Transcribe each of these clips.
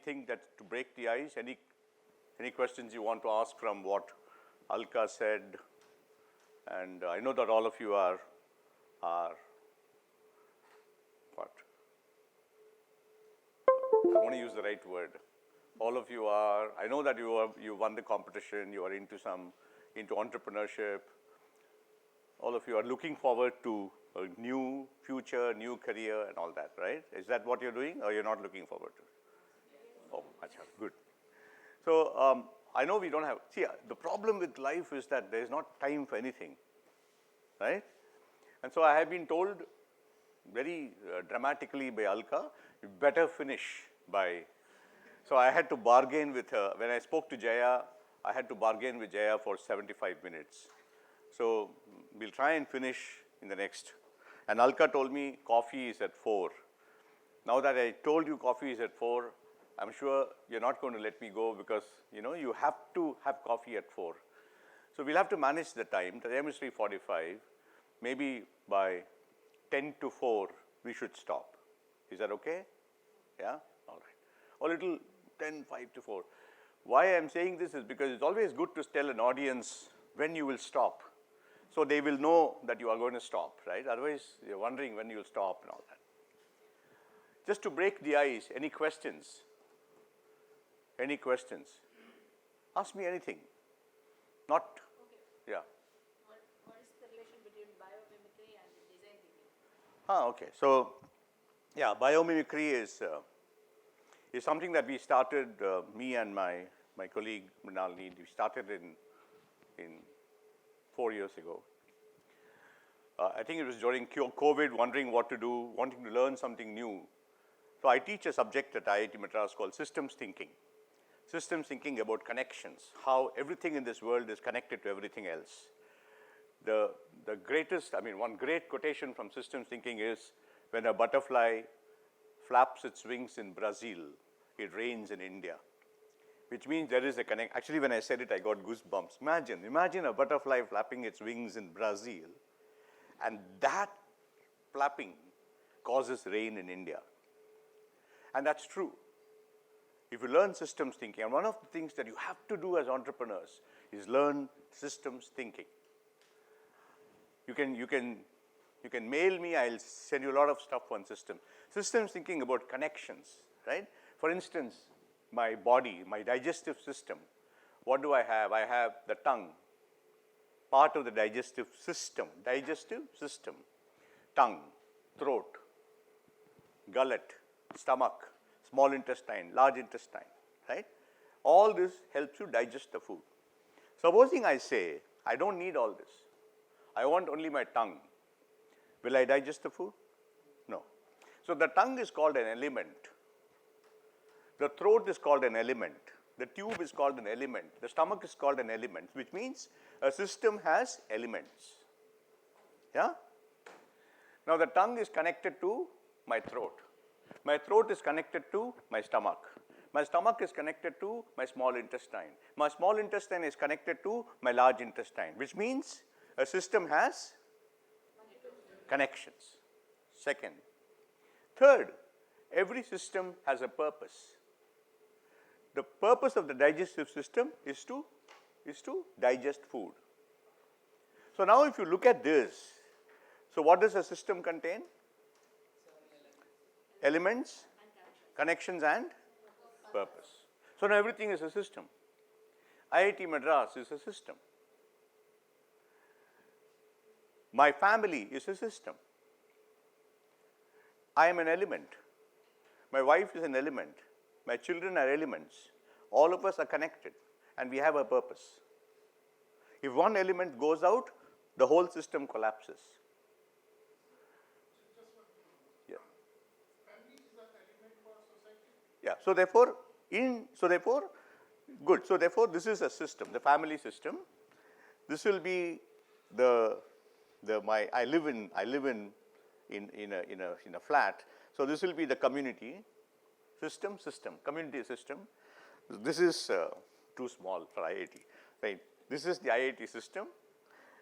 anything that to break the ice? Any questions you want to ask from what Alka said? And I know that all of you are what? I want to use the right word. All of you are, I know that you won the competition, you are into entrepreneurship. All of you are looking forward to a new future, new career and all that, right? Is that what you're doing or you're not looking forward to? Oh, good. So I know we don't have, see, the problem with life is that there is not time for anything, right? And so I have been told very dramatically by Alka, you better finish by, so I had to bargain with her. When I spoke to Jaya, I had to bargain with Jaya for 75 minutes. So we'll try and finish in the next. And Alka told me coffee is at 4. Now that I told you coffee is at 4, I'm sure you're not going to let me go because, you know, you have to have coffee at 4. So we'll have to manage the time. The time is 3:45. Maybe by 10 to 4, we should stop. Is that okay? Yeah? All right. Or little 10, 5 to 4. Why I'm saying this is because it's always good to tell an audience when you will stop. So they will know that you are going to stop, right? Otherwise, you're wondering when you'll stop and all that. Just to break the ice, any questions? Any questions? Ask me anything. Not, okay. Yeah. What is the relation between biomimicry and design thinking? Okay. So, yeah, biomimicry is something that we started, me and my colleague Mrinalini, we started in 4 years ago. I think it was during COVID, wondering what to do, wanting to learn something new. So I teach a subject at IIT Madras called systems thinking. Systems thinking about connections, how everything in this world is connected to everything else. The greatest, I mean, one great quotation from systems thinking is, when a butterfly flaps its wings in Brazil, it rains in India. Which means there is a connect. Actually, when I said it, I got goosebumps. Imagine a butterfly flapping its wings in Brazil, and that flapping causes rain in India. And that's true. If you learn systems thinking, and one of the things that you have to do as entrepreneurs is learn systems thinking. You can mail me, I'll send you a lot of stuff on system. Systems thinking about connections, right? For instance, my body, my digestive system, what do I have? I have the tongue, part of the digestive system, tongue, throat, gullet, stomach, small intestine, large intestine, right? All this helps you digest the food. Supposing I say, I don't need all this. I want only my tongue. Will I digest the food? No. So the tongue is called an element. The throat is called an element. The tube is called an element. The stomach is called an element, which means a system has elements. Yeah? Now the tongue is connected to my throat. My throat is connected to my stomach. My stomach is connected to my small intestine. My small intestine is connected to my large intestine, which means a system has connections. Second. Third, every system has a purpose. The purpose of the digestive system is to digest food. So now if you look at this, so what does a system contain? Elements, connections and purpose. So now everything is a system. IIT Madras is a system. My family is a system. I am an element. My wife is an element. My children are elements. All of us are connected and we have a purpose. If one element goes out, the whole system collapses. Yeah. Family is an element for society? Yeah. So therefore, this is a system, the family system. This will be I live in a flat. So this will be the community community system. This is too small for IIT, right? This is the IIT system.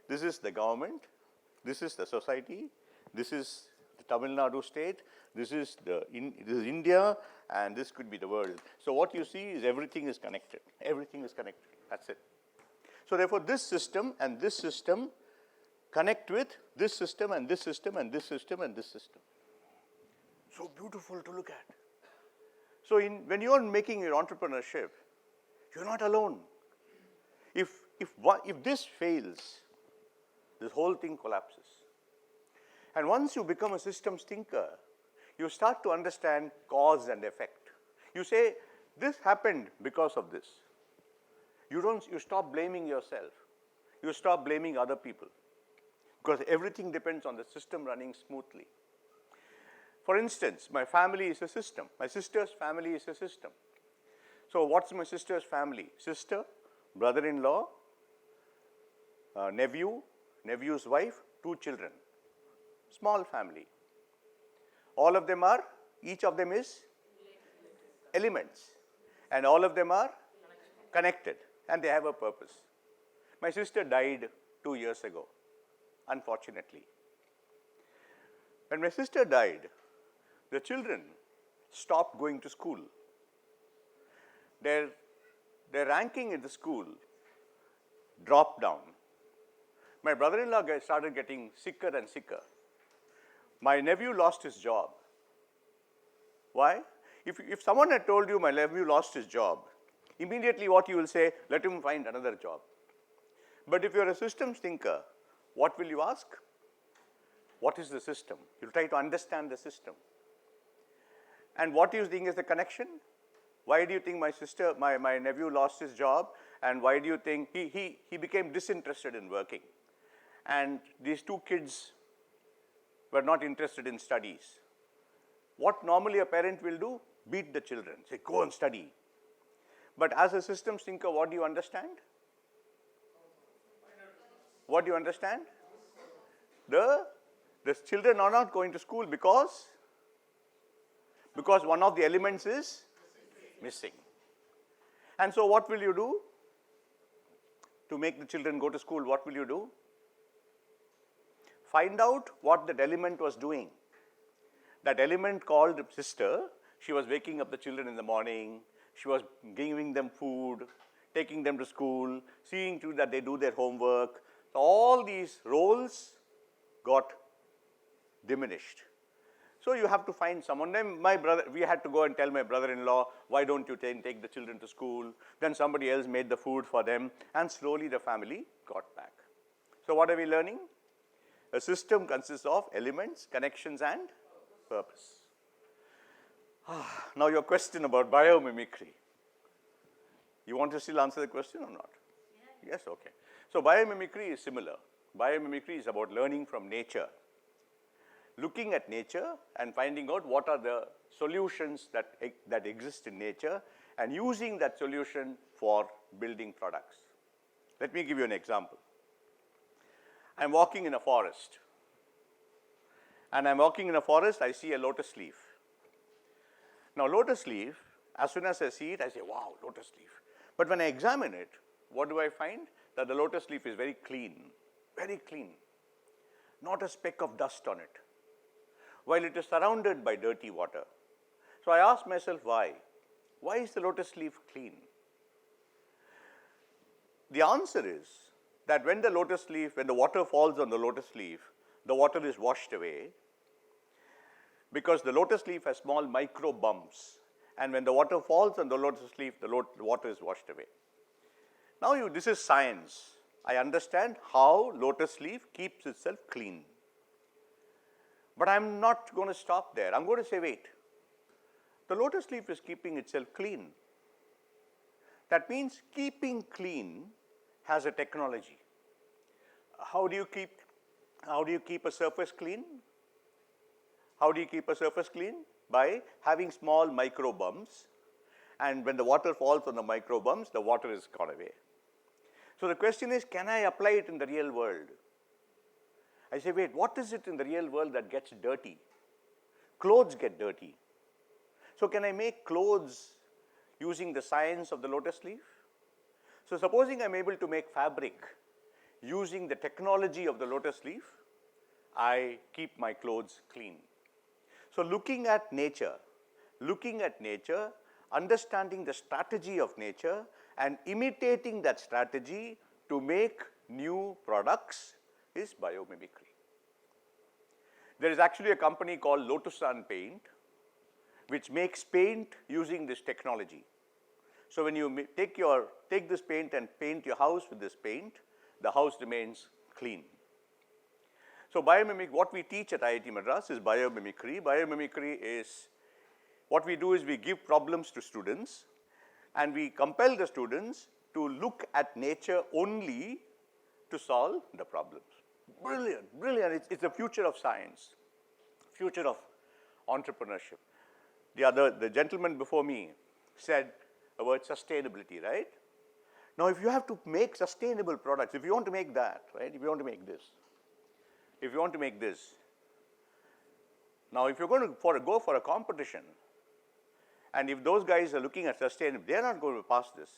This is the government. This is the society. This is the Tamil Nadu state, this is India, and this could be the world. So what you see is everything is connected. Everything is connected. That's it. So therefore, this system and this system connect with this system and this system and this system and this system. So beautiful to look at. So when you are making your entrepreneurship, you're not alone. If this fails, this whole thing collapses. And once you become a systems thinker, you start to understand cause and effect. You say, this happened because of this. You stop blaming yourself. You stop blaming other people. Because everything depends on the system running smoothly. For instance, my family is a system. My sister's family is a system. So what's my sister's family? Sister, brother-in-law, nephew, nephew's wife, 2 children. Small family. All of them are, each of them is elements. And all of them are connected. And they have a purpose. My sister died 2 years ago, unfortunately. When my sister died, the children stopped going to school. Their ranking in the school dropped down. My brother-in-law started getting sicker and sicker. My nephew lost his job. Why? If someone had told you my nephew lost his job, immediately what you will say, let him find another job. But if you're a systems thinker, what will you ask? What is the system? You'll try to understand the system. And what do you think is the connection? Why do you think my nephew lost his job? And why do you think he became disinterested in working? And these 2 kids were not interested in studies. What normally a parent will do? Beat the children, say, go and study. But as a systems thinker, what do you understand? What do you understand? The children are not going to school because one of the elements is missing. And so what will you do? To make the children go to school, what will you do? Find out what that element was doing. That element called sister, she was waking up the children in the morning, she was giving them food, taking them to school, seeing to that they do their homework. So all these roles got diminished. So you have to find someone. Then we had to go and tell my brother-in-law, why don't you take the children to school? Then somebody else made the food for them, and slowly the family got back. So what are we learning? A system consists of elements, connections, and purpose. Now your question about biomimicry. You want to still answer the question or not? Yeah. Yes, okay. So biomimicry is similar. Biomimicry is about learning from nature. Looking at nature and finding out what are the solutions that exist in nature and using that solution for building products. Let me give you an example. I'm walking in a forest. And I'm walking in a forest, I see a lotus leaf. Now lotus leaf, as soon as I see it, I say, wow, lotus leaf. But when I examine it, what do I find? That the lotus leaf is very clean. Very clean. Not a speck of dust on it. While it is surrounded by dirty water. So I asked myself, why? Why is the lotus leaf clean? The answer is that when the water falls on the lotus leaf, the water is washed away because the lotus leaf has small micro bumps. And when the water falls on the lotus leaf, the water is washed away. Now this is science. I understand how lotus leaf keeps itself clean. But I'm not going to stop there. I'm going to say, wait, the lotus leaf is keeping itself clean. That means keeping clean has a technology. How do you keep a surface clean? How do you keep a surface clean? By having small micro bumps. And when the water falls on the micro bumps, the water is gone away. So the question is, can I apply it in the real world? I say, wait, what is it in the real world that gets dirty? Clothes get dirty. So can I make clothes using the science of the lotus leaf? So supposing I'm able to make fabric using the technology of the lotus leaf, I keep my clothes clean. So looking at nature, understanding the strategy of nature and imitating that strategy to make new products is biomimicry. There is actually a company called Lotus Sun Paint which makes paint using this technology. So when you take this paint and paint your house with this paint, the house remains clean. So what we teach at IIT Madras is biomimicry. Biomimicry is, what we do is we give problems to students and we compel the students to look at nature only to solve the problems. Brilliant, brilliant. It's the future of science, future of entrepreneurship. The gentleman before me said about sustainability, right? Now, if you have to make sustainable products, if you want to make that, right? If you want to make this, if you want to make this, now if you're going to go for a competition, and if those guys are looking at sustainability, they're not going to pass this.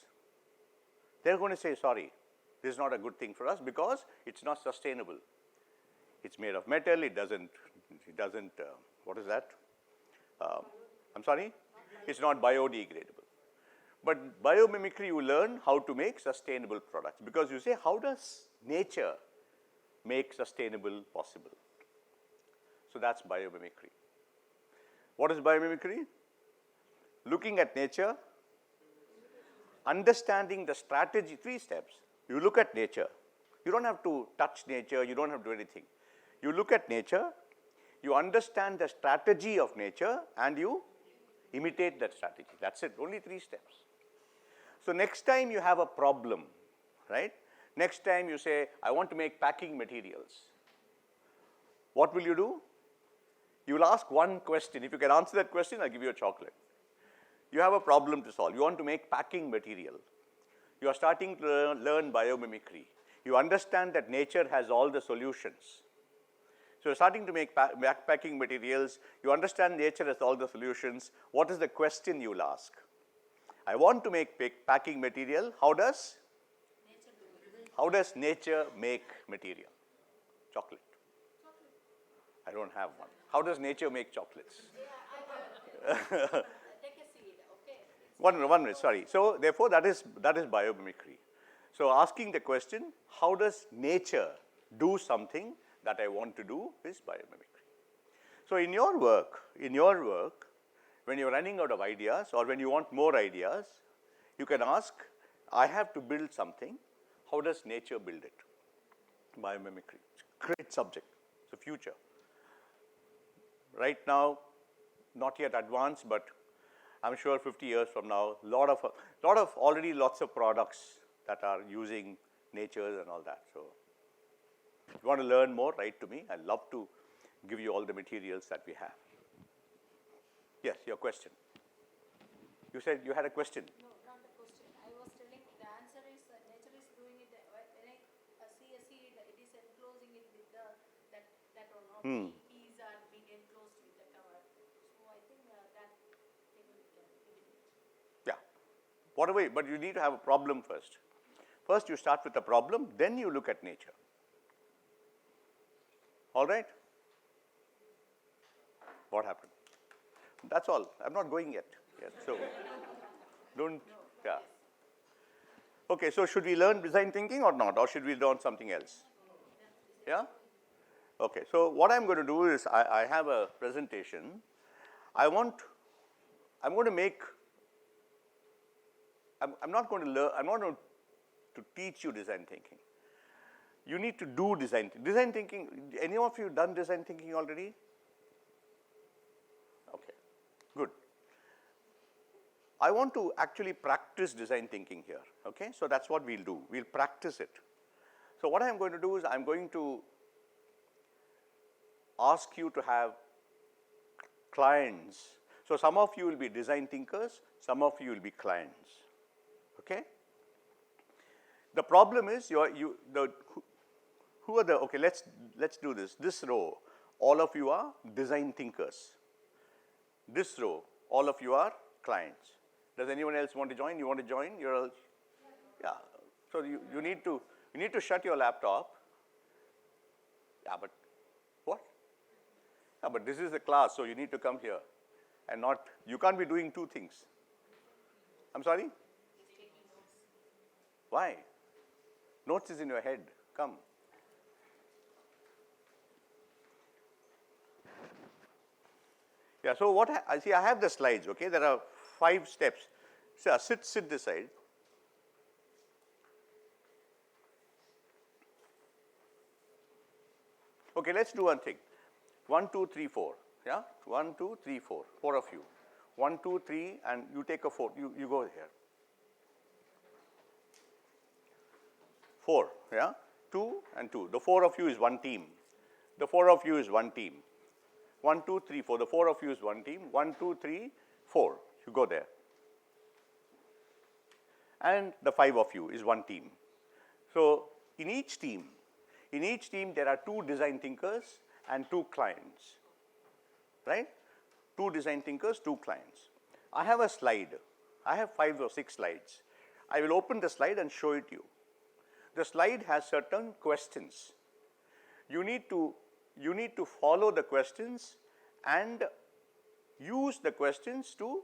They're going to say, sorry, this is not a good thing for us because it's not sustainable. It's made of metal, it doesn't, what is that? I'm sorry? It's not biodegradable. But biomimicry, you learn how to make sustainable products because you say, how does nature make sustainable possible? So that's biomimicry. What is biomimicry? Looking at nature, understanding the strategy, 3 steps. You look at nature. You don't have to touch nature, you don't have to do anything. You look at nature, you understand the strategy of nature, and you imitate that strategy. That's it, only 3 steps. So next time you have a problem, right? Next time you say, I want to make packing materials. What will you do? You will ask one question. If you can answer that question, I'll give you a chocolate. You have a problem to solve. You want to make packing material. You are starting to learn biomimicry. You understand that nature has all the solutions. So you're starting to make backpacking materials. You understand nature has all the solutions. What is the question you'll ask? I want to make packing material. How does nature make material? Chocolate. I don't have one. How does nature make chocolates? Take a seed, okay? One minute, sorry. So therefore, that is biomimicry. So asking the question, how does nature do something that I want to do is biomimicry. So in your work, when you're running out of ideas or when you want more ideas, you can ask, I have to build something. How does nature build it? Biomimicry. It's a great subject. It's the future. Right now, not yet advanced, but I'm sure 50 years from now, already lots of products that are using nature and all that. So if you want to learn more, write to me. I'd love to give you all the materials that we have. Yes, your question. You said you had a question. No, not the question. I was telling the answer is nature is doing it. When I see a seed, it is enclosing it with that or not. Peas are being enclosed with the cover. So I think that thing we can eliminate. Yeah. Whatever, but you need to have a problem first. First you start with a problem, then you look at nature. All right? What happened? That's all. I'm not going yet. So don't, yeah. Okay, so should we learn design thinking or not? Or should we learn something else? Yeah? Okay, so what I'm going to do is I have a presentation. I'm not going to teach you design thinking. You need to do design thinking. Design thinking, any of you done design thinking already? Okay, good. I want to actually practice design thinking here, okay? So that's what we'll do. We'll practice it. So what I'm going to do is I'm going to ask you to have clients. So some of you will be design thinkers, some of you will be clients, okay? The problem is who are the, okay, let's do this. This row, all of you are design thinkers. This row, all of you are clients. Does anyone else want to join? You want to join? You're all, yeah. So you need to shut your laptop. Yeah, but what? Yeah, but this is a class, so you need to come here and not, you can't be doing two things. I'm sorry? Why? Notes is in your head. Come. Yeah, so what I see, I have the slides, okay? There are 5 steps. So sit this side. Okay, let's do one thing. 1, 2, 3, 4. Yeah? 1, 2, 3, 4. 4 of you. 1, 2, 3, and you take a 4. You go here. 4, yeah? 2 and 2. The 4 of you is one team. The 4 of you is one team. 1, 2, 3, 4. The 4 of you is one team. 1, 2, 3, 4. You go there. And the 5 of you is one team. So in each team there are 2 design thinkers and 2 clients, right? 2 design thinkers, 2 clients. I have a slide. I have 5 or 6 slides. I will open the slide and show it to you. The slide has certain questions. You need to follow the questions and use the questions to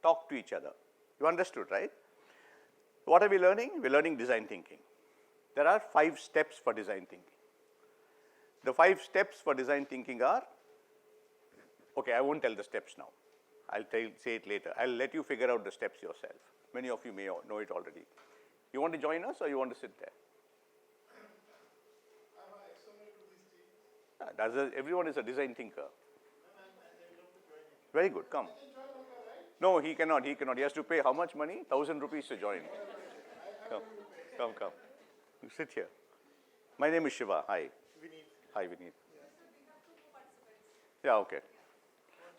talk to each other. You understood, right? What are we learning? We're learning design thinking. There are 5 steps for design thinking. The 5 steps for design thinking are, okay, I won't tell the steps now. I'll say it later. I'll let you figure out the steps yourself. Many of you may know it already. You want to join us or you want to sit there? I'm an extrovert to these teams. Everyone is a design thinker. And I love to join it. Very good, come. I can join like that, right? No, he cannot. He has to pay how much money? 1,000 rupees to join. Come. You sit here. My name is Shiva. Hi. Vineet. Hi, Vineet. Yeah, okay.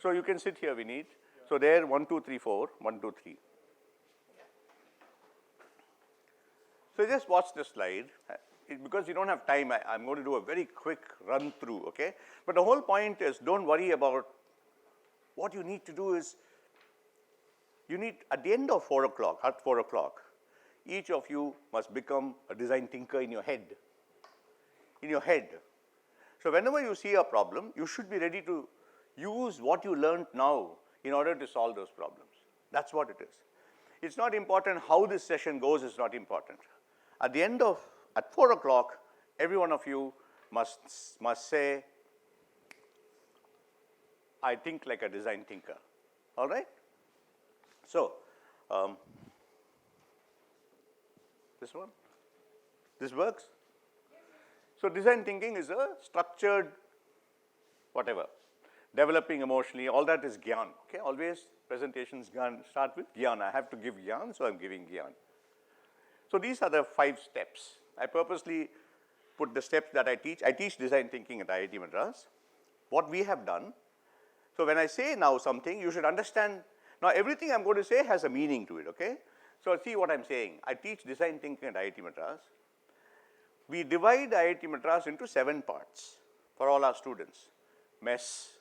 So you can sit here, Vineet. So there, 1, 2, 3, 4. 1, 2, 3. So just watch the slide. Because you don't have time, I'm going to do a very quick run through, okay? But the whole point is, don't worry about what you need to do is, at the end of 4 o'clock, at 4 o'clock, each of you must become a design thinker in your head. In your head. So whenever you see a problem, you should be ready to use what you learned now in order to solve those problems. That's what it is. It's not important how this session goes, it's not important. At 4 o'clock, every one of you must say, I think like a design thinker. All right? So, this one? This works? So design thinking is a structured, whatever, developing emotionally, all that is Gyan. Okay, always presentations start with Gyan. I have to give Gyan, so I'm giving Gyan. So these are the 5 steps. I purposely put the steps that I teach. I teach design thinking at IIT Madras. What we have done, so when I say now something, you should understand, now everything I'm going to say has a meaning to it, okay? So see what I'm saying. I teach design thinking at IIT Madras. We divide IIT Madras into 7 parts for all our students. Mess,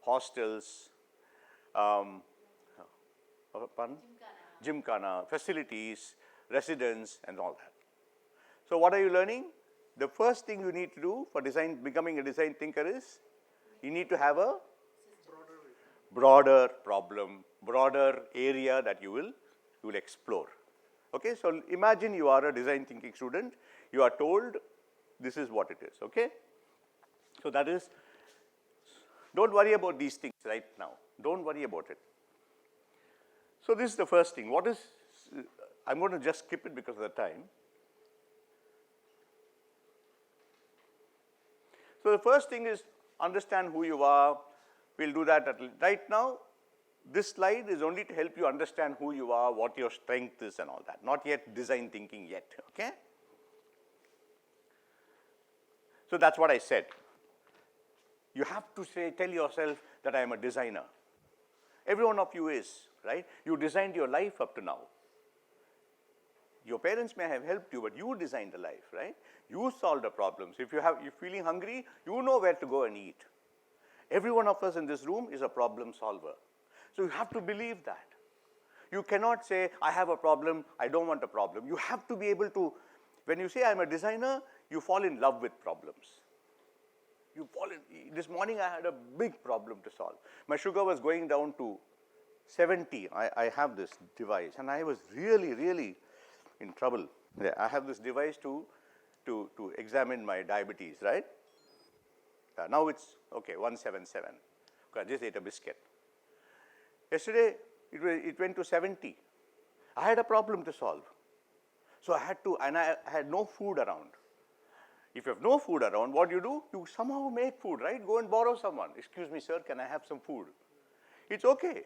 hostels, Gymkhana, facilities, residence, and all that. So what are you learning? The first thing you need to do for becoming a design thinker is, you need to have a broader problem, broader area that you will explore. Okay, so imagine you are a design thinking student, you are told this is what it is, okay? So that is, don't worry about these things right now, don't worry about it. So this is the first thing. What is, I'm going to just skip it because of the time. So the first thing is understand who you are. We'll do that right now. This slide is only to help you understand who you are, what your strength is and all that. Not yet design thinking yet, okay? So that's what I said. You have to tell yourself that I am a designer. Every one of you is, right? You designed your life up to now. Your parents may have helped you, but you designed the life, right? You solved the problems. If you're feeling hungry, you know where to go and eat. Every one of us in this room is a problem solver. So you have to believe that. You cannot say, I have a problem, I don't want a problem. You have to be able to, when you say I'm a designer, you fall in love with problems. You fall in. This morning I had a big problem to solve. My sugar was going down to 70. I have this device, and I was really in trouble. Yeah, I have this device to examine my diabetes, right? Now it's okay, 177. Okay, I just ate a biscuit. Yesterday it went to 70. I had a problem to solve. So I had to, and I had no food around. If you have no food around, what do? You somehow make food, right? Go and borrow someone. Excuse me, sir, can I have some food? It's okay.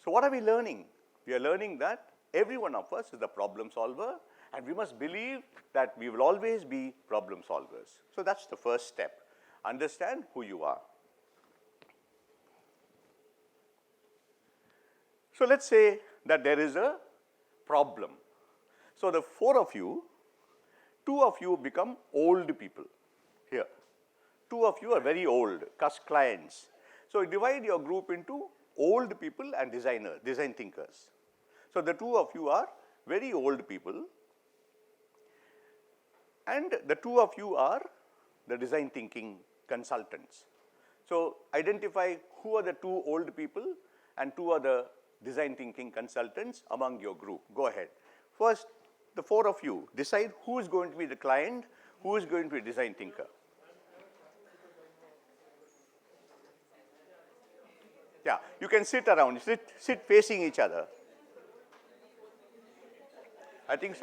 So what are we learning? We are learning that every one of us is a problem solver, and we must believe that we will always be problem solvers. So that's the first step. Understand who you are. So let's say that there is a problem. So the four of you, two of you become old people here. Two of you are very old, clients. So divide your group into old people and design thinkers. So the two of you are very old people, and the two of you are the design thinking consultants. So identify who are the two old people and two are the design thinking consultants among your group. Go ahead. First, the four of you decide who is going to be the client, who is going to be a design thinker. Yeah, you can sit around, sit facing each other. I think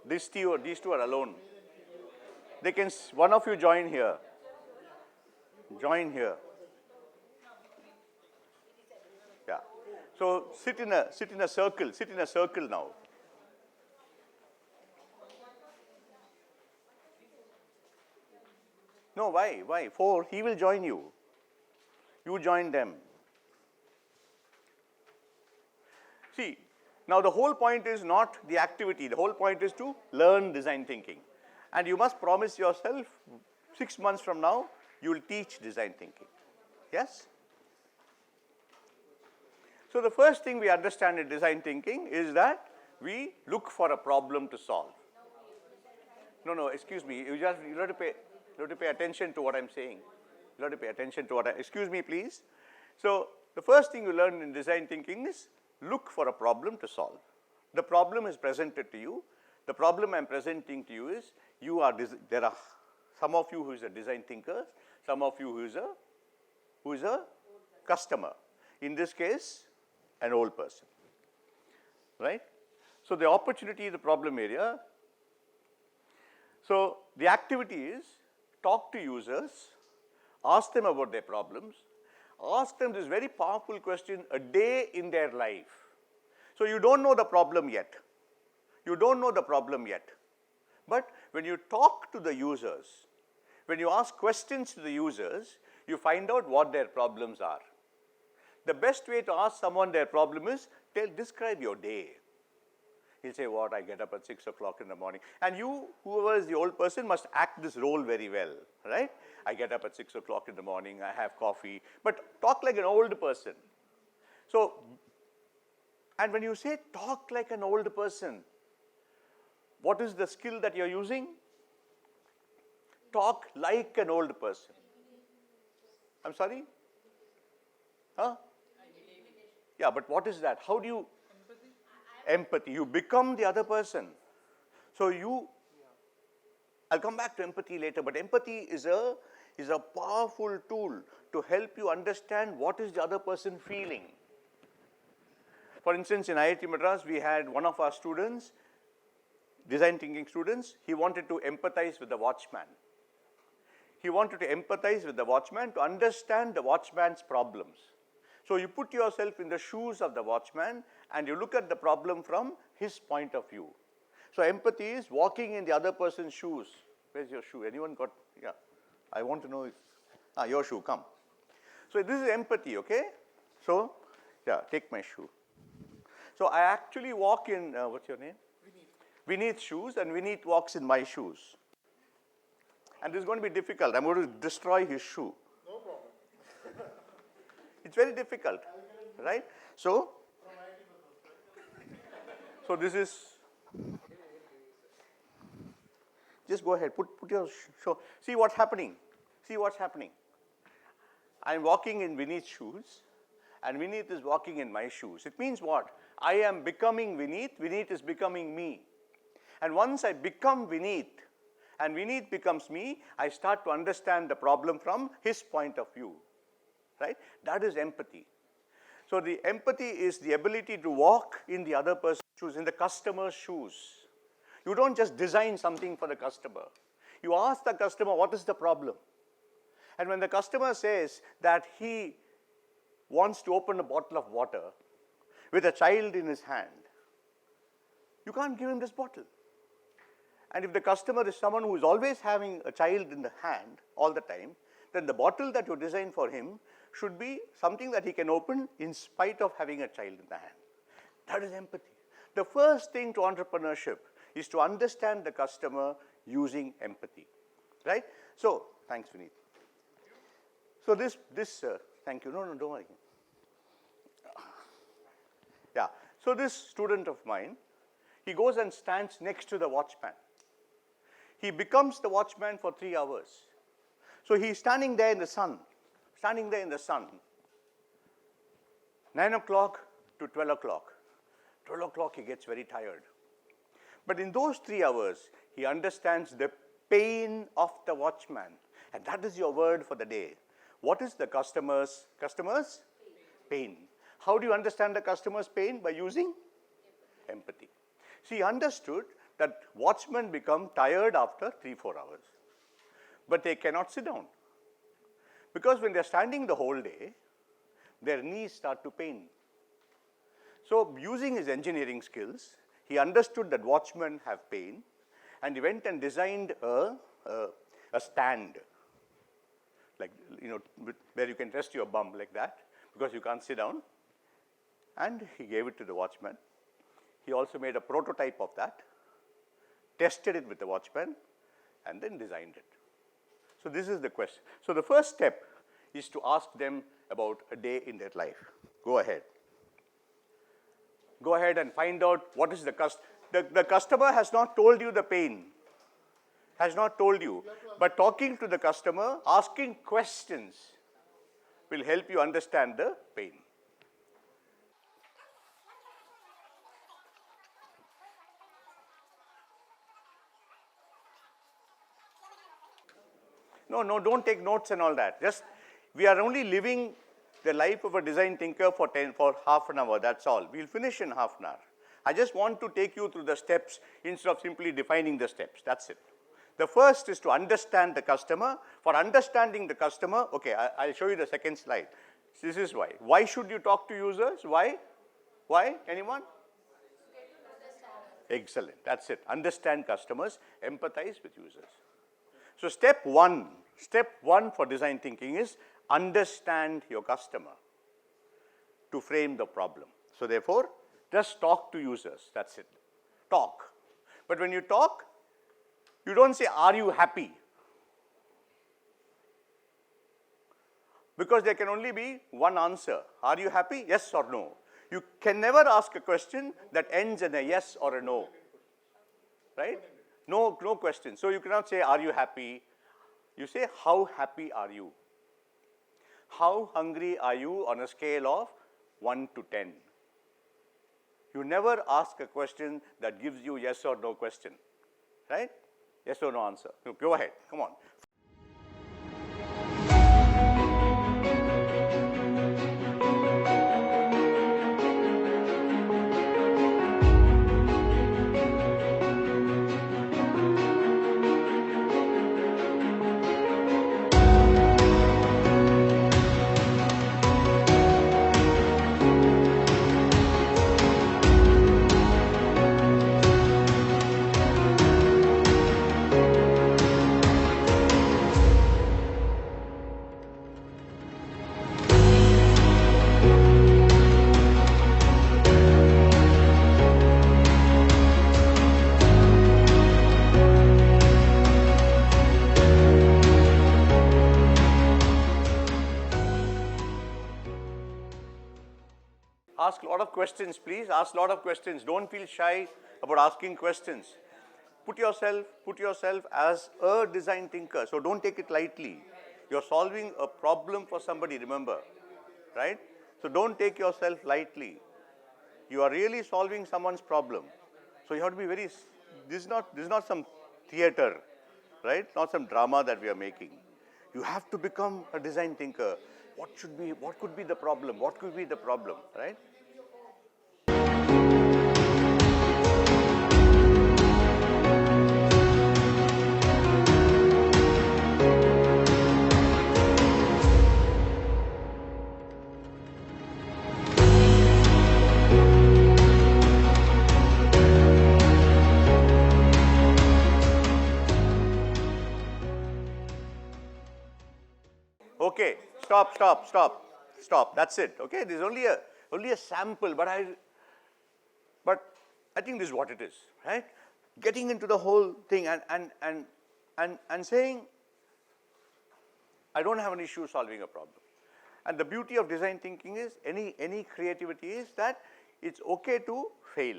these two are alone. They can, one of you join here. Join here. Yeah. So sit in a circle now. No, why? Why? Four, he will join you. You join them. See, now the whole point is not the activity. The whole point is to learn design thinking. And you must promise yourself 6 months from now, you will teach design thinking. Yes? So the first thing we understand in design thinking is that we look for a problem to solve. No, excuse me. You have to pay attention to what I'm saying. You have to pay attention to excuse me, please. So the first thing you learn in design thinking is look for a problem to solve. The problem is presented to you. The problem I'm presenting to you is there are some of you who is a design thinker, some of you who is a customer. In this case, an old person, right? So the opportunity, the problem area. So the activity is talk to users, ask them about their problems, ask them this very powerful question, a day in their life. So you don't know the problem yet. You don't know the problem yet. But when you talk to the users, when you ask questions to the users, you find out what their problems are. The best way to ask someone their problem is, describe your day. He'll say, what, I get up at 6 o'clock in the morning. And you, whoever is the old person, must act this role very well, right? I get up at 6 o'clock in the morning, I have coffee. But talk like an old person. So, and when you say talk like an old person, what is the skill that you're using? Talk like an old person. I'm sorry? Huh? Yeah, but what is that? How do you? Empathy. You become the other person. So I'll come back to empathy later, but empathy is a powerful tool to help you understand what is the other person feeling. For instance, in IIT Madras, we had one of our students, design thinking students, he wanted to empathize with the watchman. He wanted to empathize with the watchman to understand the watchman's problems. So you put yourself in the shoes of the watchman and you look at the problem from his point of view. So empathy is walking in the other person's shoes. Where's your shoe? Anyone got? Yeah. I want to know if, your shoe, come. So this is empathy, okay? So, yeah, take my shoe. So I actually walk in, what's your name? Vineeth's shoes, and Vineeth walks in my shoes. And this is going to be difficult. I'm going to destroy his shoe. No problem. It's very difficult, right? So this is, Just go ahead, put your show. See what's happening. See what's happening. I'm walking in Vineet's shoes, and Vineet is walking in my shoes. It means what? I am becoming Vineet, Vineet is becoming me. And once I become Vineet, and Vineet becomes me, I start to understand the problem from his point of view, right? That is empathy. So the empathy is the ability to walk in the other person's shoes, in the customer's shoes. You don't just design something for the customer. You ask the customer, what is the problem? And when the customer says that he wants to open a bottle of water with a child in his hand, you can't give him this bottle. And if the customer is someone who is always having a child in the hand all the time, then the bottle that you design for him should be something that he can open in spite of having a child in the hand. That is empathy. The first thing to entrepreneurship is to understand the customer using empathy, right? So, thanks, Vineet. So thank you. No, don't worry. Yeah. So this student of mine, he goes and stands next to the watchman. He becomes the watchman for 3 hours. So he's standing there in the sun, 9 o'clock to 12 o'clock. 12 o'clock he gets very tired. But in those 3 hours, he understands the pain of the watchman. And that is your word for the day. What is the customer's pain? How do you understand the customer's pain? By using empathy. So he understood that watchmen become tired after 3-4 hours. But they cannot sit down. Because when they're standing the whole day, their knees start to pain. So using his engineering skills, he understood that watchmen have pain, and he went and designed a stand, like, where you can rest your bum like that, because you can't sit down. And he gave it to the watchman. He also made a prototype of that, tested it with the watchman, and then designed it. So this is the question. So the first step is to ask them about a day in their life. Go ahead. Go ahead and find out what is the customer has not told you the pain, has not told you. But talking to the customer, asking questions will help you understand the pain. No, don't take notes and all that. Just, we are only living the life of a design thinker for half an hour, that's all. We'll finish in half an hour. I just want to take you through the steps instead of simply defining the steps, that's it. The first is to understand the customer. For understanding the customer, okay, I'll show you the second slide. This is why. Why should you talk to users? Why? Why? Anyone? Excellent, that's it. Understand customers, empathize with users. So step one for design thinking is understand your customer to frame the problem. So therefore, just talk to users, that's it. Talk. But when you talk, you don't say, are you happy? Because there can only be one answer. Are you happy? Yes or no. You can never ask a question that ends in a yes or a no. Right? No question. So you cannot say, are you happy? You say, how happy are you? How hungry are you on a scale of 1 to 10? You never ask a question that gives you yes or no question. Right? Yes or no answer. Go ahead. Come on. Ask a lot of questions, please. Ask a lot of questions. Don't feel shy about asking questions. put yourself as a design thinker. So don't take it lightly. You're solving a problem for somebody, remember, right? So don't take yourself lightly. You are really solving someone's problem. So you have to be very, this is not some theater, right? Not some drama that we are making. You have to become a design thinker. What could be the problem? What could be the problem, right? Okay, stop. That's it. Okay, this is only a sample, but I think this is what it is, right? Getting into the whole thing and saying, I don't have an issue solving a problem. And the beauty of design thinking is any creativity is that it's okay to fail.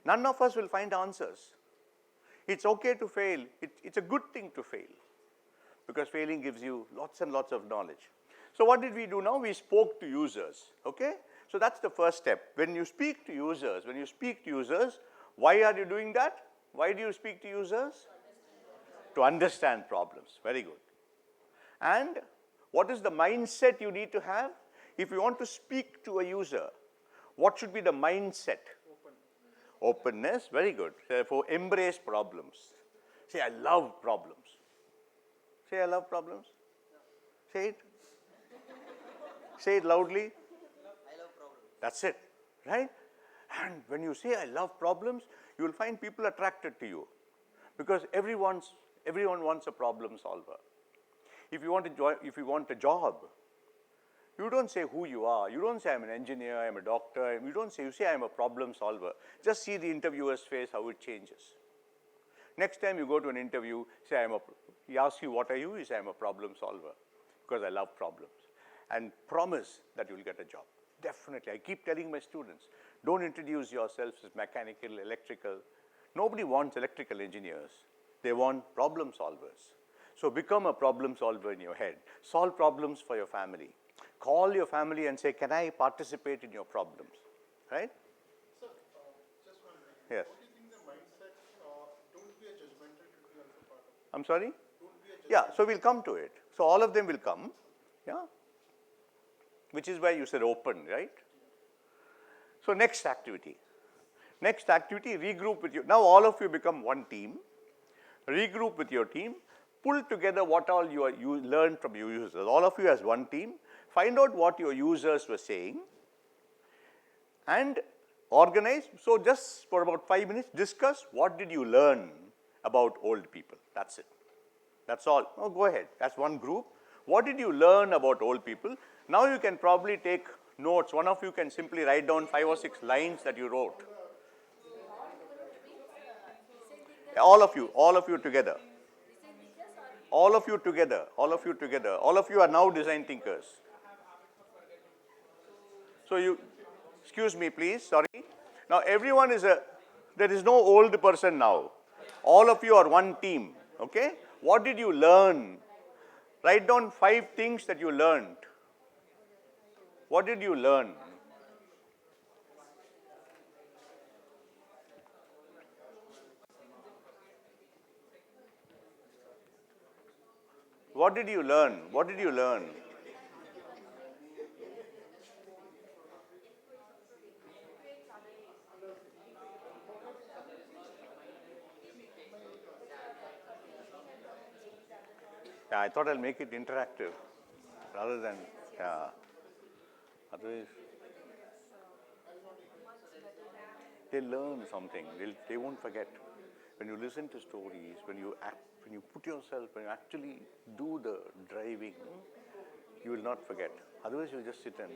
None of us will find answers. It's okay to fail. It's a good thing to fail, because failing gives you lots and lots of knowledge. So what did we do now? We spoke to users, okay? So that's the first step. When you speak to users, why are you doing that? Why do you speak to users? To understand problems. Very good. And what is the mindset you need to have? If you want to speak to a user, what should be the mindset? Openness. Very good. Therefore, embrace problems. Say, I love problems. Say, I love problems. Say it. Say it loudly. I love problems. That's it, right? And when you say, I love problems, you will find people attracted to you, because everyone wants a problem solver. If you want a job, you don't say who you are. You don't say, I'm an engineer, I'm a doctor. You say, I'm a problem solver. Just see the interviewer's face, how it changes. Next time you go to an interview, say, he asks you, what are you? You say, I'm a problem solver, because I love problems. And promise that you'll get a job. Definitely. I keep telling my students, don't introduce yourselves as mechanical, electrical. Nobody wants electrical engineers. They want problem solvers. So become a problem solver in your head. Solve problems for your family. Call your family and say, can I participate in your problems? Right? Sir, just one minute. Yes. What do you think the mindset, don't be a judgmental should be also part of it? I'm sorry? Don't be a Yeah, so we'll come to it. So all of them will come. Yeah. Which is why you said open, right? So next activity. Regroup with you. Now all of you become one team. Regroup with your team. Pull together what all you learned from your users. All of you as one team. Find out what your users were saying and organize. So just for about 5 minutes, discuss what did you learn about old people. That's it. That's all. Oh, go ahead. That's one group. What did you learn about old people? Now you can probably take notes. One of you can simply write down 5 or 6 lines that you wrote. All of you together. All of you together. All of you are now design thinkers. So excuse me please, sorry. Now everyone there is no old person now. All of you are one team, okay? What did you learn? Write down 5 things that you learned. What did you learn? What did you learn? What did you learn? Yeah, I thought I'll make it interactive rather than, yeah. Otherwise, they learn something. They won't forget. When you listen to stories, when you actually do the driving, you will not forget. Otherwise, you'll just sit and.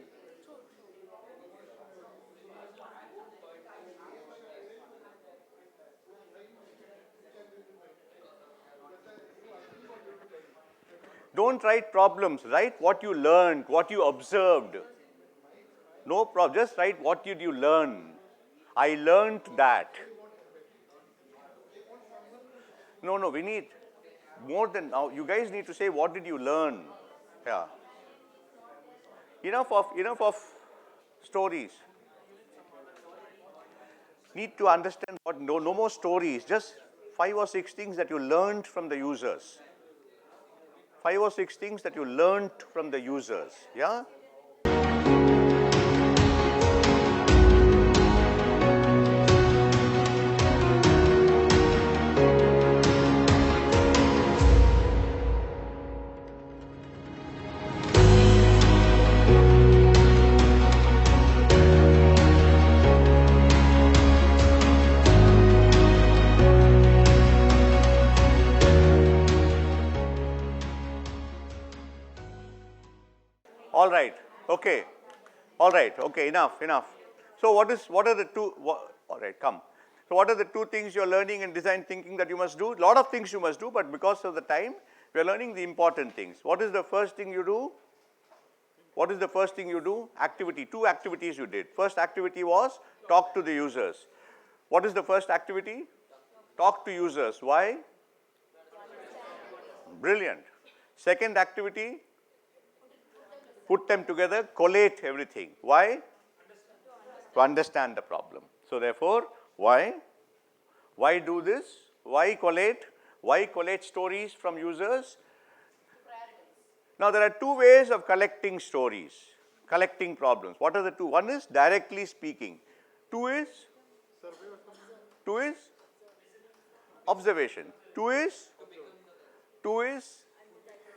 Don't write problems, write what you learned, what you observed. No problem, just write what did you learn. I learned that. No, we need more than now. You guys need to say, what did you learn? Yeah. Enough of stories. Need to understand what, no more stories, just 5 or 6 things that you learned from the users. 5 or 6 things that you learned from the users. Yeah? All right. Okay. All right. Okay. Enough. So what are the two? All right. Come. So what are the 2 things you're learning in design thinking that you must do? A lot of things you must do, but because of the time, we are learning the important things. What is the first thing you do? What is the first thing you do? Activity. 2 activities you did. First activity was talk to the users. What is the first activity? Talk to users. Why? Brilliant. Second activity? Put them together, collate everything. Why? To understand the problem. So therefore, why? Why do this? Why collate? Why collate stories from users? Now there are 2 ways of collecting stories, collecting problems. What are the 2? One is directly speaking. 2 is observation. 2 is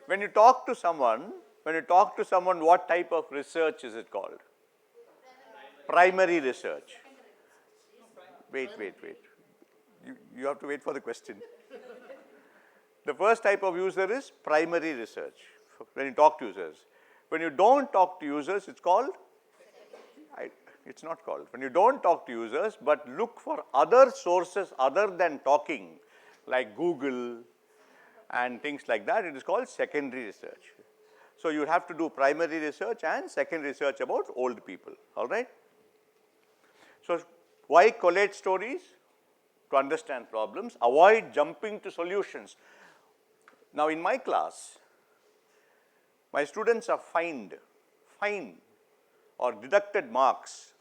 when you talk to someone, what type of research is it called? Primary research. Wait. You have to wait for the question. The first type of user is primary research, when you talk to users. When you don't talk to users, it's called? It's not called. When you don't talk to users, but look for other sources other than talking, like Google and things like that, it is called secondary research. So you have to do primary research and secondary research about old people, all right? So why collate stories? To understand problems, avoid jumping to solutions. Now in my class, my students are fined or deducted marks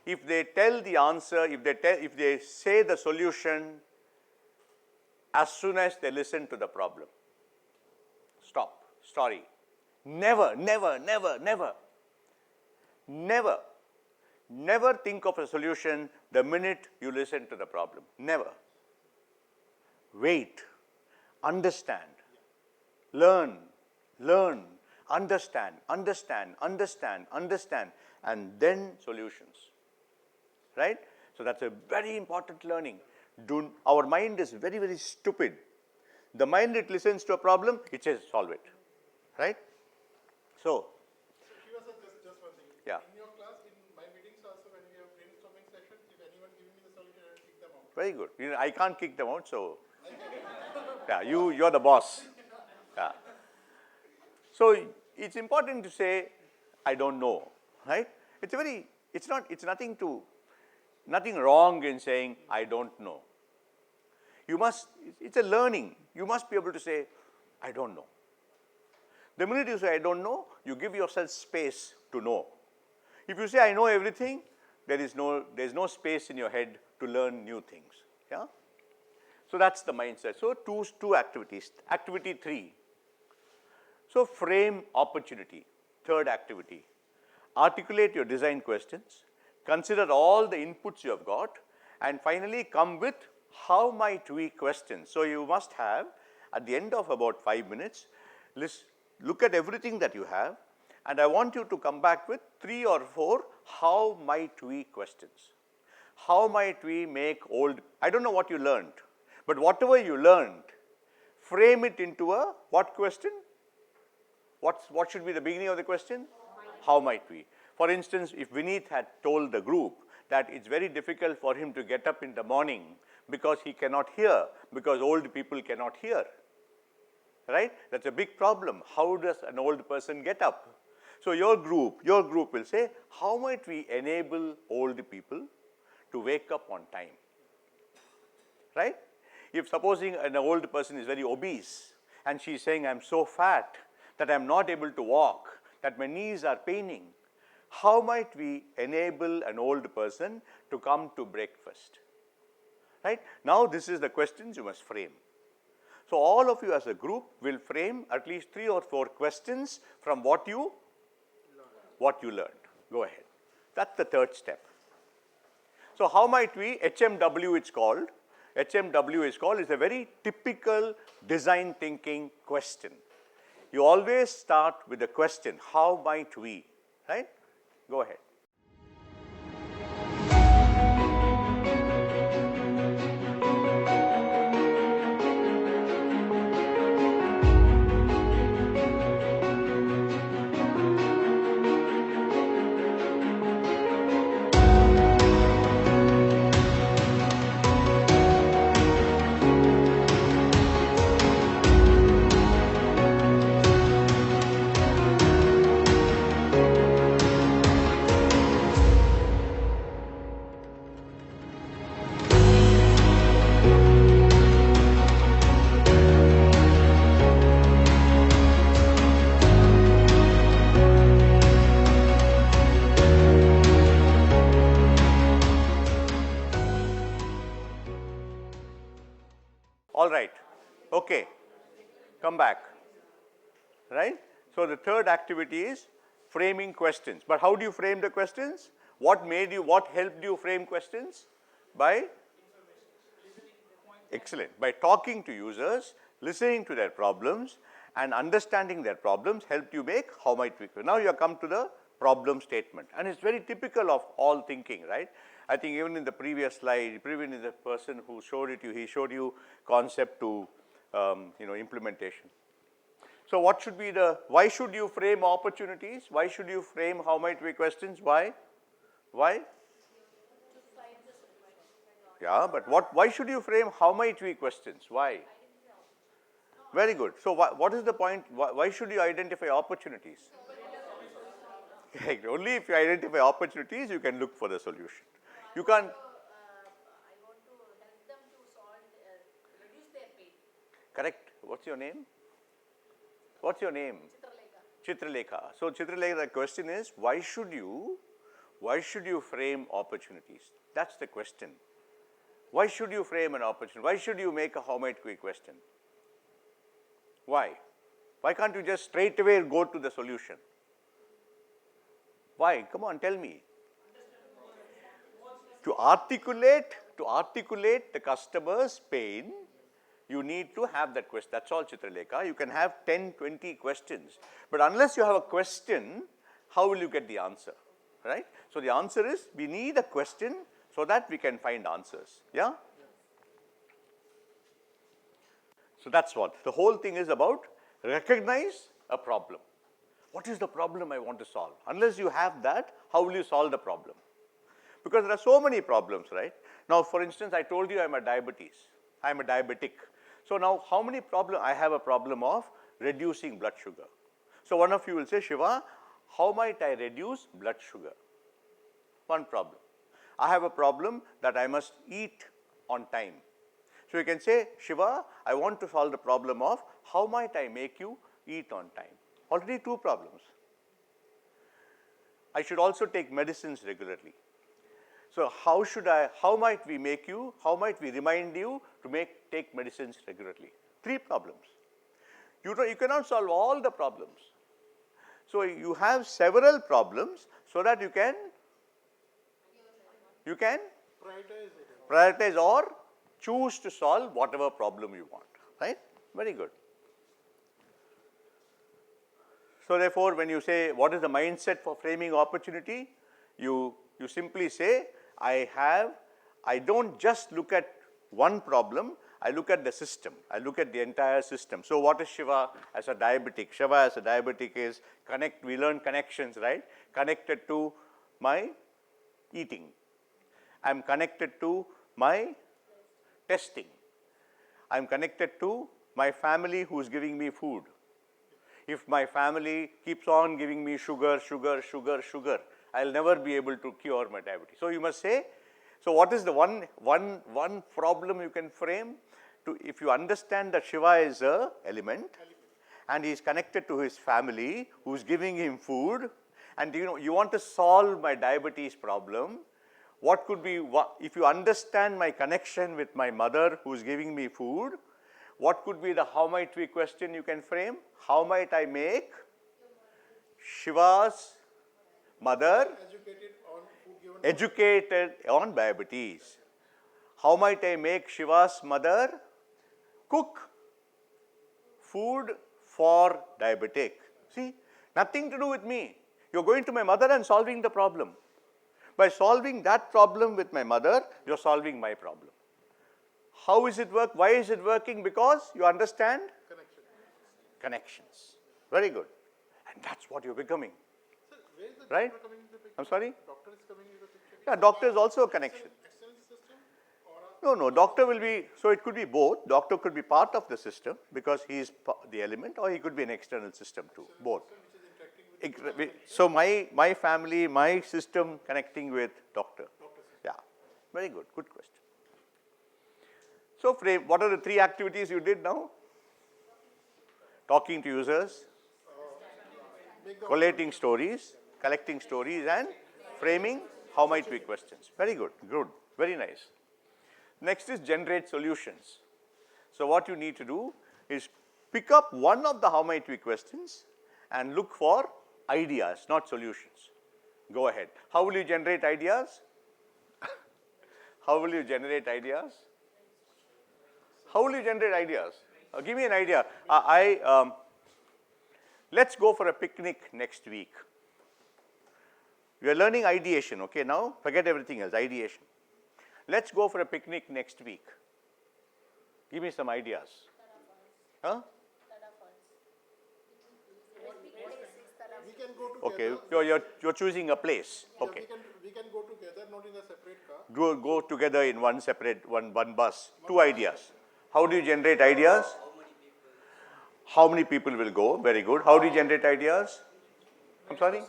if they tell the answer, if they say the solution as soon as they listen to the problem. Stop. Story. Never think of a solution the minute you listen to the problem. Never. Wait. Understand. Learn. Understand. And then solutions. Right? So that's a very important learning. Our mind is very, very stupid. The mind, it listens to a problem, it says solve it. Right? So Shiva sir, just one thing. Yeah. In your class, in my meetings also, when we have brainstorming sessions, if anyone giving me the solution, I will kick them out. very good. I can't kick them out, so yeah, you're the boss. Yeah. So it's important to say, I don't know, right? It's nothing wrong in saying, I don't know. It's a learning. You must be able to say, I don't know. The minute you say, I don't know, you give yourself space to know. If you say, I know everything, there's no space in your head to learn new things. Yeah? So that's the mindset. So two activities. Activity 3. So frame opportunity. Third activity. Articulate your design questions. Consider all the inputs you have got. And finally come with how might we questions. So you must have, at the end of about 5 minutes, look at everything that you have, and I want you to come back with 3 or 4 how might we questions. How might we make I don't know what you learned, but whatever you learned, frame it into a what question? What should be the beginning of the question? How might we? For instance, if Vineet had told the group that it's very difficult for him to get up in the morning because he cannot hear, because old people cannot hear. Right? That's a big problem. How does an old person get up? So your group will say, how might we enable old people to wake up on time? Right? if supposing an old person is very obese and she is saying, I am so fat that I am not able to walk, that my knees are paining, how might we enable an old person to come to breakfast? Right? Now, this is the questions you must frame. So, all of you as a group will frame at least 3 or 4 questions from what you learned. Go ahead. That's the third step. So, how might we, HMW it's called, HMW is called, is a very typical design thinking question. You always start with a question, how might we, right? Go ahead. All right, okay, come back, right? So, the third activity is framing questions. But how do you frame the questions? What helped you frame questions? By? Excellent. By talking to users, listening to their problems and understanding their problems helped you make how might we. Now, you have come to the problem statement, and it's very typical of all thinking, right? I think even in the previous slide, even in the person who showed it to you, he showed you concept to implementation. So, what should be why should you frame opportunities? Why should you frame how might we questions? Why? Why? Yeah, but why should you frame how might we questions? Why? Very good. So, what is the point? Why should you identify opportunities? Only if you identify opportunities, you can look for the solution. You can't. I want to help them to solve, reduce their pain. Correct. What's your name? What's your name? Chitralekha. So, Chitralekha, the question is, why should you frame opportunities? That's the question. Why should you frame an opportunity? Why should you make a how might we question? Why? Why can't you just straight away go to the solution? Why? Come on, tell me. To articulate the customer's pain, you need to have that question. That's all, Chitralekha. You can have 10, 20 questions. But unless you have a question, how will you get the answer? Right? So, the answer is we need a question so that we can find answers. Yeah? So, that's what. The whole thing is about recognize a problem. What is the problem I want to solve? Unless you have that, how will you solve the problem? Because there are so many problems, right? Now, for instance, I told you I am a diabetic. So, now how many problems? I have a problem of reducing blood sugar. So, one of you will say, Shiva, how might I reduce blood sugar? One problem. I have a problem that I must eat on time. So, you can say, Shiva, I want to solve the problem of how might I make you eat on time? Already 2 problems. I should also take medicines regularly. So, how might we remind you to take medicines regularly? 3 problems. You cannot solve all the problems. So, you have several problems so that you can prioritize or choose to solve whatever problem you want, right? Very good. So, therefore, when you say what is the mindset for framing opportunity, you simply say I don't just look at one problem, I look at the system, I look at the entire system. So, what is Shiva as a diabetic? Shiva as a diabetic is we learn connections, right? Connected to my eating. I am connected to my testing. I am connected to my family who is giving me food. If my family keeps on giving me sugar, I will never be able to cure my diabetes. So, you must say, so what is the one problem you can frame? if you understand that Shiva is a element and he is connected to his family who is giving him food, and you want to solve my diabetes problem, what could be, if you understand my connection with my mother who is giving me food, what could be the how might we question you can frame? How might I make Shiva's mother educated on diabetes? How might I make Shiva's mother cook food for diabetic? See, nothing to do with me. You're going to my mother and solving the problem. By solving that problem with my mother, you're solving my problem. How is it work? Why is it working? Because you understand connections. Very good. And that's what you're becoming. Sir, where is the Right? doctor coming into the picture? I'm sorry? Doctor is coming into the picture. Yeah, doctor is also a connection. External system or No, doctor will be, so it could be both. Doctor could be part of the system because he is the element, or he could be an external system too, both. So my family, my system connecting with doctor. Yeah, very good, good question. So frame, what are the 3 activities you did now? Talking to users, collating stories, collecting stories, and framing how might we questions. Very good, good, very nice. Next is generate solutions. So what you need to do is pick up one of the how might we questions and look for ideas, not solutions. Go ahead. How will you generate ideas? How will you generate ideas? How will you generate ideas? Give me an idea. Let's go for a picnic next week. We are learning ideation, okay, now? Forget everything else, ideation. Let's go for a picnic next week. Give me some ideas. Huh? we can go Okay, together. you're choosing a place. Yeah, Okay. we can go together, not in a separate car. Go together in one separate, one bus. 2 ideas. How do you generate ideas? How many people will go? Very good. How do you generate ideas? I'm sorry?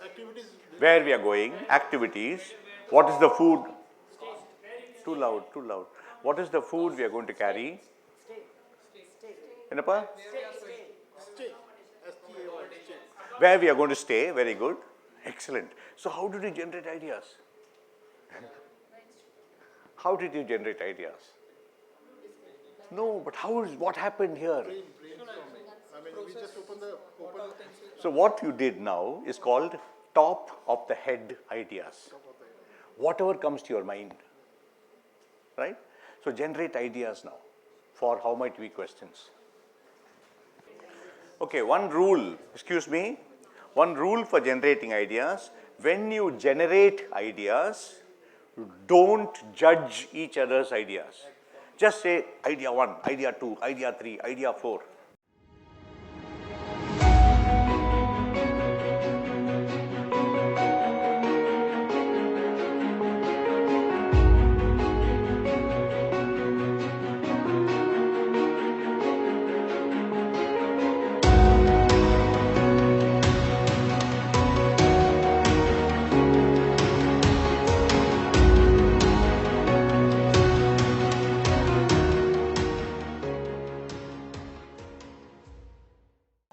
Activities. Where we are going, activities, what is the food? Too loud, too loud. What is the food we are going to carry? Enappa? Stay. S-T-A-Y, stay. Where we are going to stay, very good. Excellent. So how did you generate ideas? How did you generate ideas? No, but what happened here? Brainstorming. I mean, we just open the. So what you did now is called top of the head ideas. Whatever comes to your mind, right? So generate ideas now for how might we questions. Okay, one rule for generating ideas. When you generate ideas, don't judge each other's ideas. Just say idea 1, idea 2, idea 3, idea 4.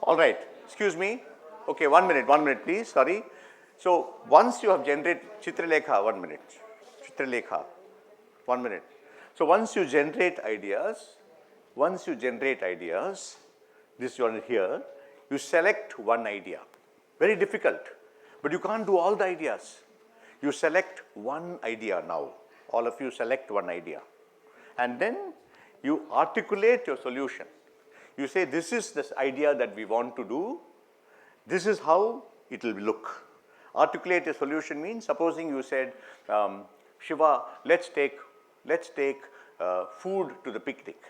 All right, excuse me. Okay, 1 minute please, sorry. So once you have generated, Chitralekha, 1 minute. Chitralekha, 1 minute. So once you generate ideas, this one here, you select one idea. Very difficult, but you can't do all the ideas. You select one idea now. All of you select one idea. And then you articulate your solution. You say, this is this idea that we want to do. This is how it will look. Articulate a solution means, supposing you said, Shiva, let's take food to the picnic.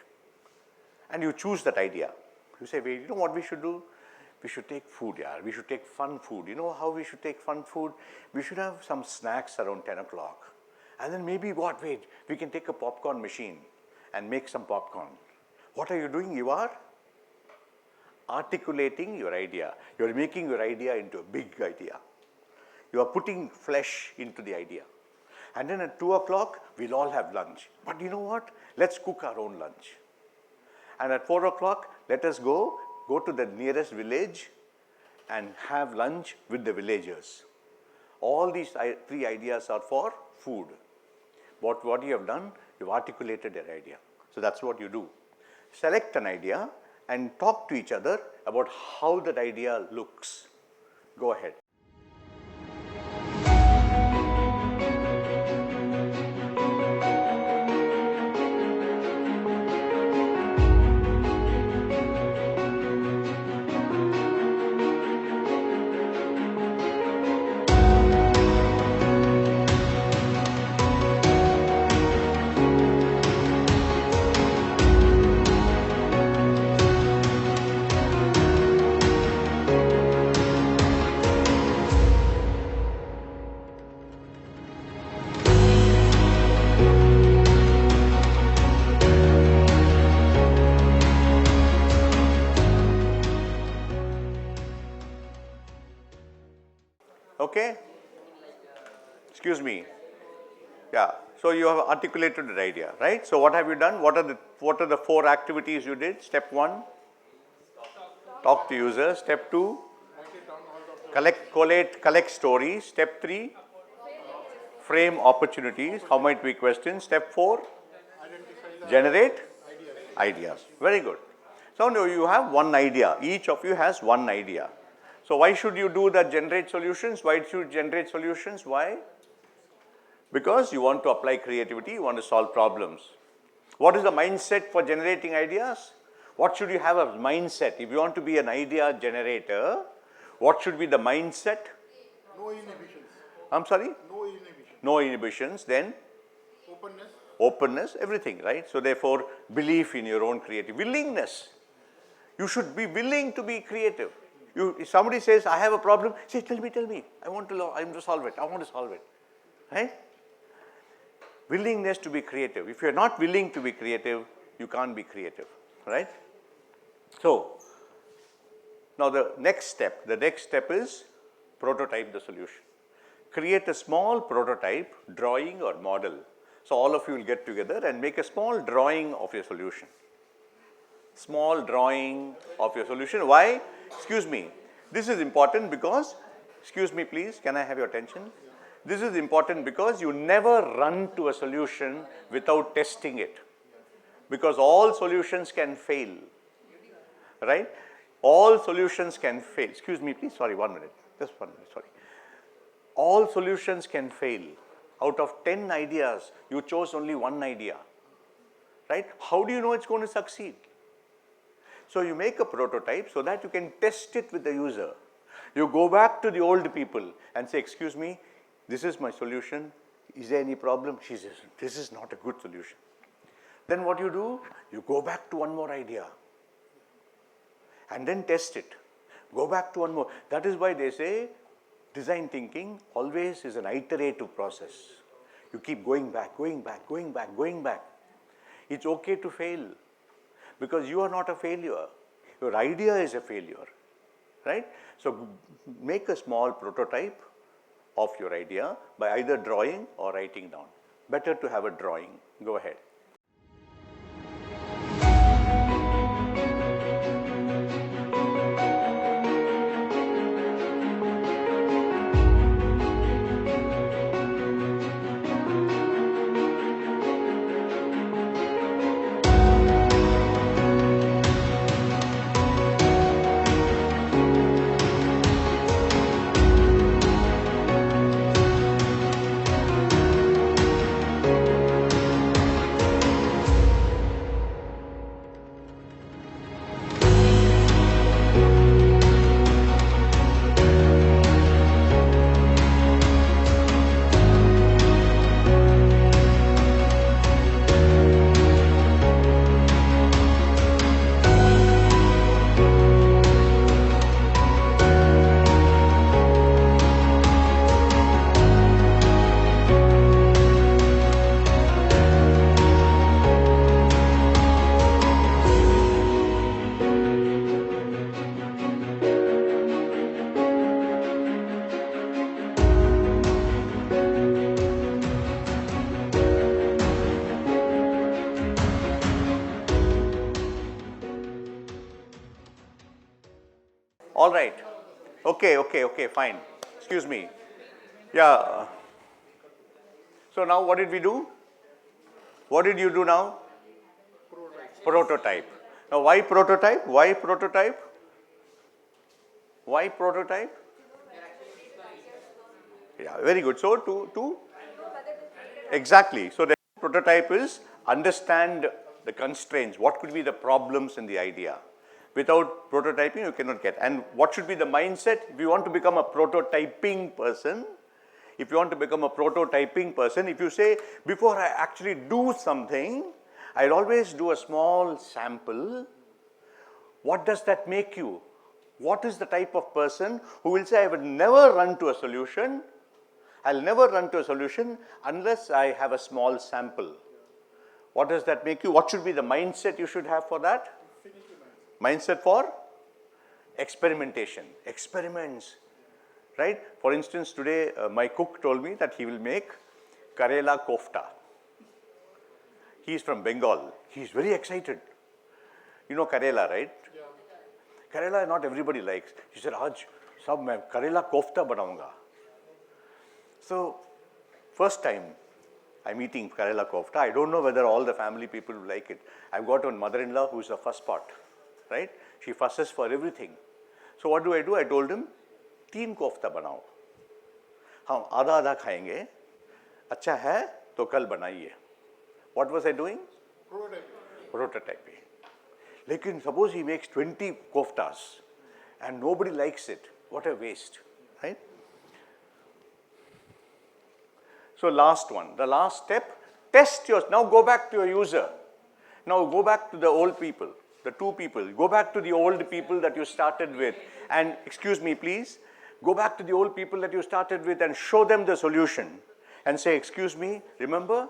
And you choose that idea. You say, wait, you know what we should do? We should take food, yeah. We should take fun food. You know how we should take fun food? We should have some snacks around 10 o'clock. And then maybe we can take a popcorn machine and make some popcorn. What are you doing? You are articulating your idea. You are making your idea into a big idea. You are putting flesh into the idea. And then at 2 o'clock, we'll all have lunch. But you know what? Let's cook our own lunch. And at 4 o'clock, let us go to the nearest village and have lunch with the villagers. All these 3 ideas are for food. What you have done, you've articulated an idea. So that's what you do. Select an idea and talk to each other about how that idea looks. Go ahead. Okay? Excuse me. Yeah. So you have articulated the idea, right? So what have you done? What are the 4 activities you did? Step 1, talk to users. Step 2, collect stories. Step 3, frame opportunities. How might we question? Step 4, generate ideas. Very good. So now you have one idea. Each of you has one idea. So why should you do that generate solutions? Why should you generate solutions? Why? Because you want to apply creativity, you want to solve problems. What is the mindset for generating ideas? What should you have as mindset? If you want to be an idea generator, what should be the mindset? No inhibitions. I'm sorry? No inhibitions. No inhibitions, then openness, everything, right? So therefore, belief in your own creative, willingness. You should be willing to be creative. If somebody says, I have a problem, say, tell me, I want to solve it, right? Willingness to be creative. If you are not willing to be creative, you can't be creative, right? So, now the next step is prototype the solution. Create a small prototype, drawing or model. So all of you will get together and make a small drawing of your solution. Small drawing of your solution. Why? Excuse me. This is important because, excuse me please, can I have your attention? This is important because you never run to a solution without testing it. Because all solutions can fail. Right? All solutions can fail. Excuse me please, sorry, 1 minute. Just 1 minute, sorry. All solutions can fail. Out of 10 ideas, you chose only 1 idea. Right? How do you know it's going to succeed? So you make a prototype so that you can test it with the user. You go back to the old people and say, excuse me, this is my solution. Is there any problem? She says, this is not a good solution. Then what you do? You go back to one more idea and then test it. Go back to one more. That is why they say design thinking always is an iterative process. You keep going back. It's okay to fail because you are not a failure. Your idea is a failure, right? So make a small prototype of your idea by either drawing or writing down. Better to have a drawing. Go ahead. All right. Okay, fine. Excuse me. Yeah. So now what did we do? What did you do now? Prototype. Now why prototype? Why prototype? Why prototype? Yeah, very good. So to exactly. So the prototype is understand the constraints. What could be the problems in the idea? Without prototyping, you cannot get. And what should be the mindset? If you want to become a prototyping person, if you say, before I actually do something, I'll always do a small sample. What does that make you? What is the type of person who will say, I will never run to a solution. I'll never run to a solution unless I have a small sample. What does that make you? What should be the mindset you should have for that? Mindset for experimentation. Experiments. Right? For instance, today my cook told me that he will make Karela kofta. He is from Bengal. He is very excited. You know Karela, right? Yeah. Karela not everybody likes. He said, Aaj sab main Karela kofta banaunga. So, first time I'm eating Karela kofta. I don't know whether all the family people will like it. I've got one mother-in-law who's the first part, right? She fusses for everything. So what do? I told him, 3 kofta बनाओ. हम आधा खाएंगे. अच्छा है तो कल बनाइए. What was I doing? Prototyping. Lekin suppose he makes 20 koftas and nobody likes it. What a waste, right? So last one, the last step, test yours. Now go back to your user. Now go back to the old people, the 2 people. Go back to the old people that you started with. And excuse me, please, go back to the old people that you started with and show them the solution. And say, excuse me, remember?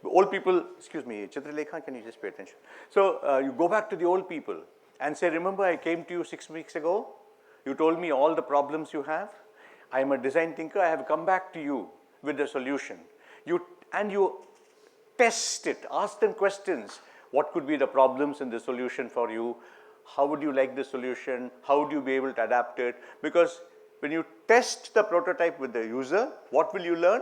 The old people, excuse me, Chitralekha, can you just pay attention? So you go back to the old people and say, remember I came to you 6 weeks ago? You told me all the problems you have. I am a design thinker. I have come back to you with the solution. You test it, ask them questions. What could be the problems in the solution for you? How would you like the solution? How would you be able to adapt it? Because when you test the prototype with the user, what will you learn?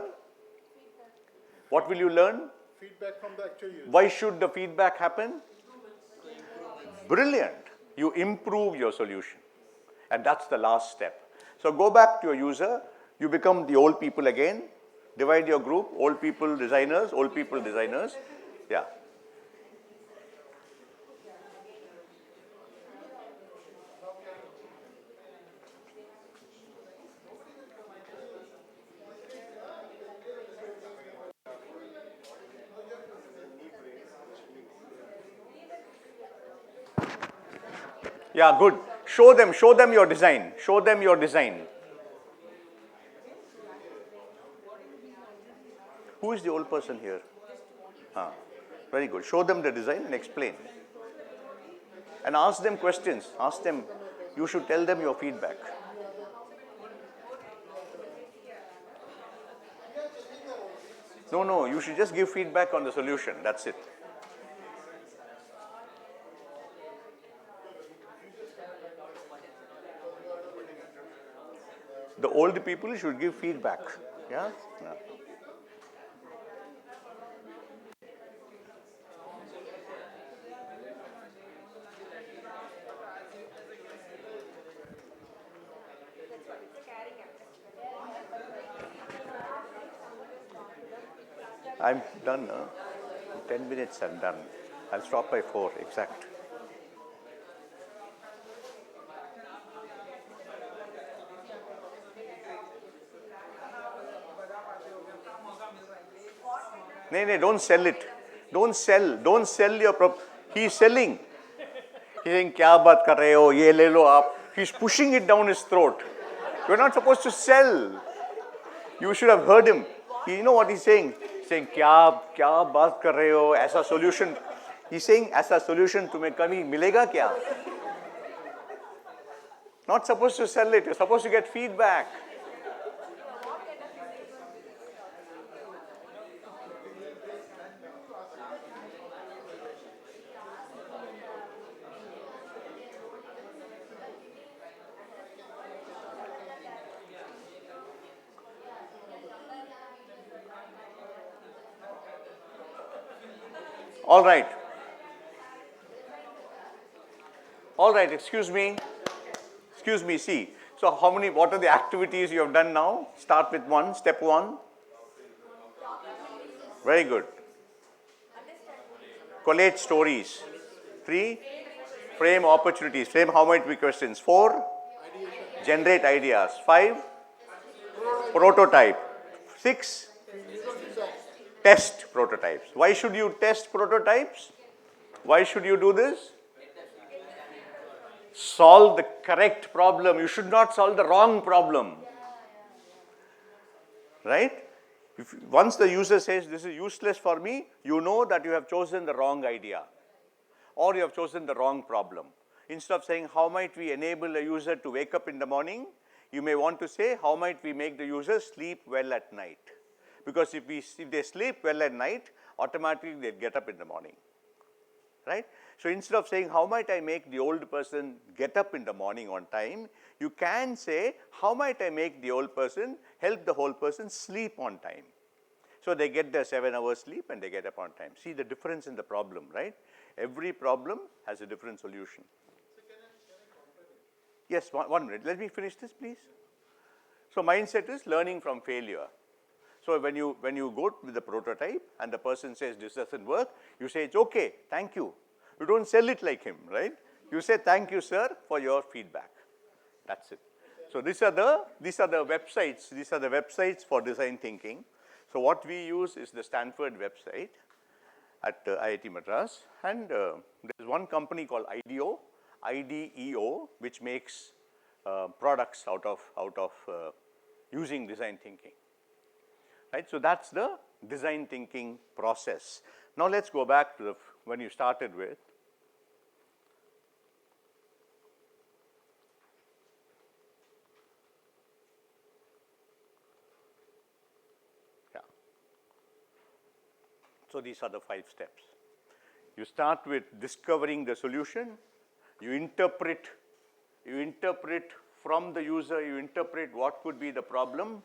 What will you learn? Feedback from the actual user. Why should the feedback happen? Brilliant. You improve your solution. And that's the last step. So go back to your user. You become the old people again. Divide your group, old people designers, old people designers. Yeah. Yeah, good. Show them your design. Show them your design. Who is the old person here? Very good. Show them the design and explain. And ask them questions. Ask them, you should tell them your feedback. No, you should just give feedback on the solution. That's it. The old people should give feedback. Yeah? Yeah. I'm done. 10 minutes I'm done. I'll stop by 4 exact. No, don't sell it. Don't sell your He's selling. He's saying, kya baat kar rahe ho, ye le lo aap. He's pushing it down his throat. You're not supposed to sell. You should have heard him. You know what he's saying? He's saying, kya baat kar rahe ho, aisa solution. He's saying, aisa solution tumhe kabhi milega kya? Not supposed to sell it. You're supposed to get feedback. All right. All right, excuse me. Excuse me, see. So what are the activities you have done now? Start with one, step one. Very good. Collate stories. 3, frame opportunities. Frame how might be questions. 4, generate ideas. 5, prototype. 6, test prototypes. Why should you test prototypes? Why should you do this? Solve the correct problem. You should not solve the wrong problem. Right? Once the user says this is useless for me, you know that you have chosen the wrong idea or you have chosen the wrong problem. Instead of saying how might we enable a user to wake up in the morning, you may want to say how might we make the user sleep well at night. Because if they sleep well at night, automatically they get up in the morning. Right? So instead of saying how might I make the old person get up in the morning on time, you can say how might I make the old person help the whole person sleep on time. So they get their 7 hours sleep and they get up on time. See the difference in the problem, right? Every problem has a different solution. So can I counter it? Yes, one minute. Let me finish this, please. So mindset is learning from failure. So when you go with the prototype and the person says this doesn't work, you say it's okay, thank you. You don't sell it like him, right? You say thank you, sir, for your feedback. That's it. So these are the websites. These are the websites for design thinking. So what we use is the Stanford website at IIT Madras, and there is one company called IDEO, which makes products out of using design thinking. Right? So that's the design thinking process. Now let's go back to when you started with. Yeah. So these are the 5 steps. You start with discovering the solution. You interpret from the user, you interpret what could be the problem.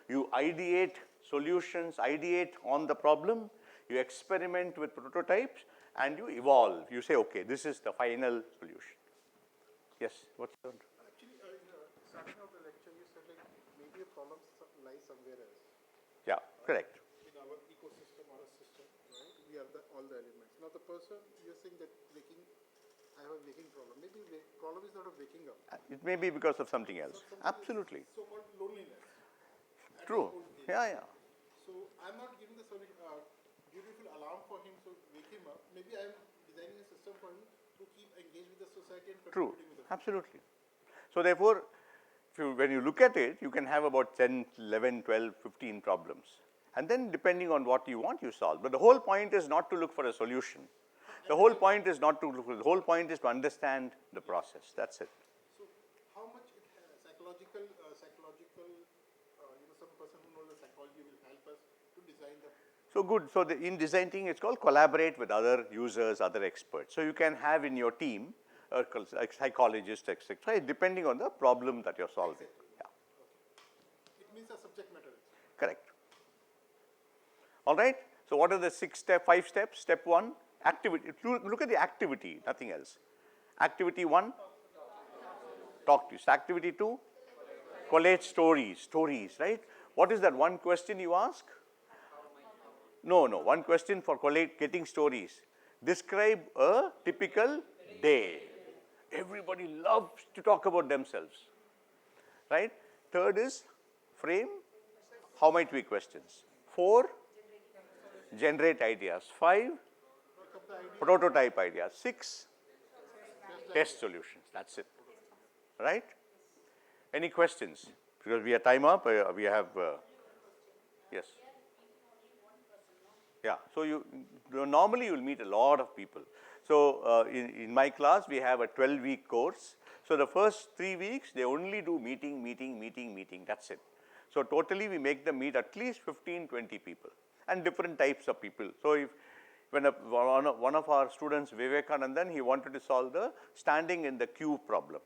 You ideate solutions, ideate on the problem, you experiment with prototypes, and you evolve. You say, okay, this is the final solution. Yes, what's your? Actually, starting off the lecture, you said like maybe a problem lies somewhere else. Yeah, correct. In our ecosystem or a system, right? We have all the elements. Now the person, you're saying that I have a waking problem. Maybe the problem is not of waking up. It may be because of something else. Absolutely. So-called loneliness. True. Yeah. So I'm not giving the beautiful alarm for him to wake him up. Maybe I'm designing a system for him to keep engaged with the society and True. contributing with the Absolutely. So therefore, when you look at it, you can have about 10, 11, 12, 15 problems. And then depending on what you want, you solve. But the whole point is not to look for a solution. The whole point is not to look for, the whole point is to understand the process. That's it. So how much psychological, some person who knows the psychology will help us to design the. So good. So in design thinking, it's called collaborate with other users, other experts. So you can have in your team a psychologist, etc., depending on the problem that you're solving. Yeah. It means a subject matter. Correct. All right. So what are the 5 steps? Step 1, activity. Look at the activity, nothing else. Activity 1, talk to you. Activity 2, collate stories, right? What is that one question you ask? No, one question for getting stories. Describe a typical day. Everybody loves to talk about themselves, right? Third is frame, how might we questions. 4, generate ideas. 5, prototype ideas. 6, test solutions. That's it, right? Any questions? Because we are time up, we have, yes. Yeah, so normally you will meet a lot of people. So in my class, we have a 12-week course. So the first 3 weeks, they only do meeting. That's it. So totally, we make them meet at least 15, 20 people and different types of people. So when one of our students, Vivekanandan, he wanted to solve the standing in the queue problem.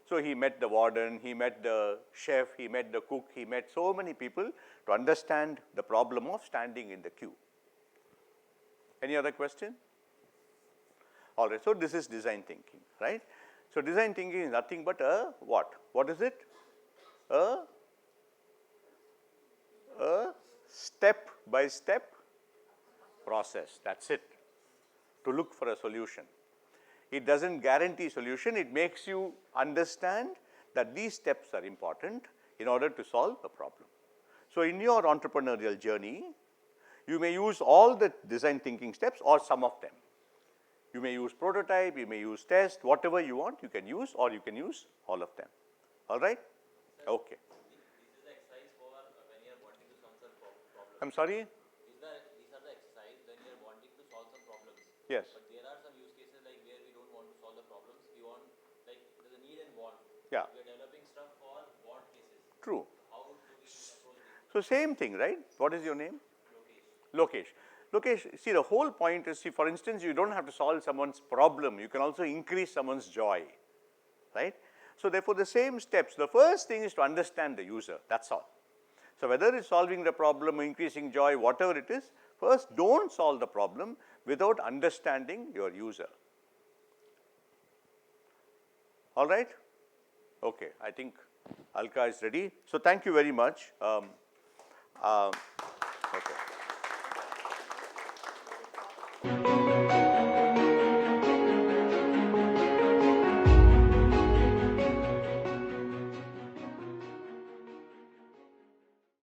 So he met the warden, he met the chef, he met the cook, he met so many people to understand the problem of standing in the queue. Any other question? All right, so this is design thinking, right? So design thinking is nothing but a what? What is it? A step by step process, that's it, to look for a solution. It doesn't guarantee solution, it makes you understand that these steps are important in order to solve a problem. So in your entrepreneurial journey, you may use all the design thinking steps or some of them. You may use prototype, you may use test, whatever you want you can use, or you can use all of them. All right? Okay. This is the exercise for when you are wanting to solve some problem. I'm sorry? These are the exercise when you are wanting to solve some problems. Yes. But there are some use cases like where we don't want to solve the problems. We want, like there's a need and want. Yeah. We are developing stuff for want cases. True. How do we approach this? So same thing, right? What is your name? Lokesh. Lokesh. Lokesh, see the whole point is, see for instance, you don't have to solve someone's problem, you can also increase someone's joy, right? So therefore the same steps, the first thing is to understand the user, that's all. So whether it's solving the problem, increasing joy, whatever it is, first don't solve the problem without understanding your user. All right? Okay, I think Alka is ready. So thank you very much. Okay.